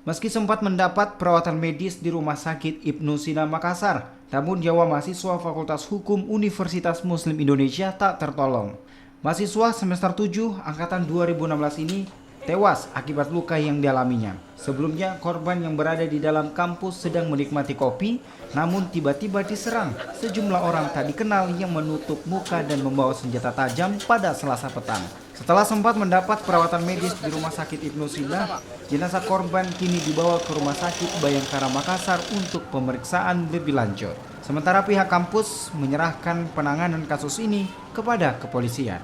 Meski sempat mendapat perawatan medis di Rumah Sakit Ibnu Sina Makassar, namun nyawa mahasiswa Fakultas Hukum Universitas Muslim Indonesia tak tertolong. Mahasiswa semester 7 angkatan 2016 ini tewas akibat luka yang dialaminya. Sebelumnya, korban yang berada di dalam kampus sedang menikmati kopi, namun tiba-tiba diserang sejumlah orang tak dikenal yang menutup muka dan membawa senjata tajam pada Selasa petang. Setelah sempat mendapat perawatan medis di Rumah Sakit Ibnu Sina, jenazah korban kini dibawa ke Rumah Sakit Bayangkara Makassar untuk pemeriksaan lebih lanjut. Sementara pihak kampus menyerahkan penanganan kasus ini kepada kepolisian.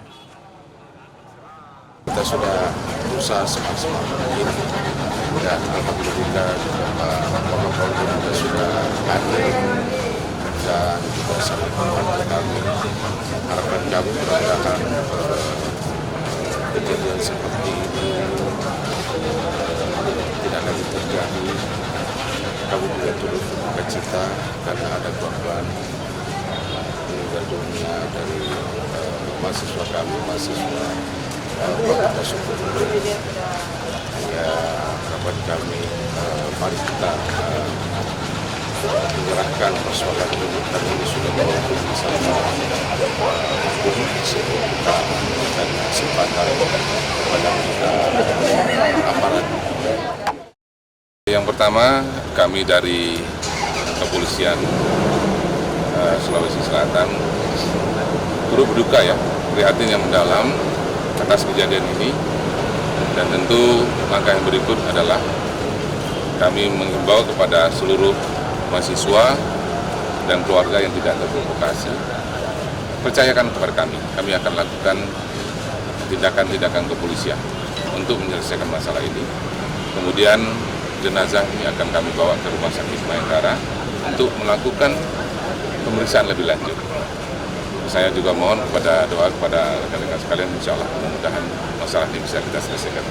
Kita sudah berusaha semaksimal mungkin dan alhamdulillah protokol kita sudah hadir dan juga sangat membantu kami. Harapan kami mudah-mudahan kejadian seperti ini tidak lagi terjadi. Kami juga turut berduka cita karena ada korban meninggal dunia dari mahasiswa kami, mahasiswa Fakultas Hukum. Ya, harapan kami mari kita menyerahkan persoalan kehidupan ini sudah berlaku bersama hukum sehingga kita memberikan kesempatan kepada kita aparat. Yang pertama, kami dari kepolisian Sulawesi Selatan turut berduka ya, prihatin yang mendalam atas kejadian ini, dan tentu langkah yang berikut adalah kami mengimbau kepada seluruh mahasiswa dan keluarga yang tidak terprovokasi, percayakan kepada kami akan lakukan tindakan-tindakan kepolisian untuk menyelesaikan masalah ini. Kemudian jenazah ini akan kami bawa ke Rumah Sakit Bayangkara untuk melakukan pemeriksaan lebih lanjut. Saya juga mohon kepada doa kepada rekan-rekan sekalian, insya Allah mudah-mudahan masalah ini bisa kita selesaikan.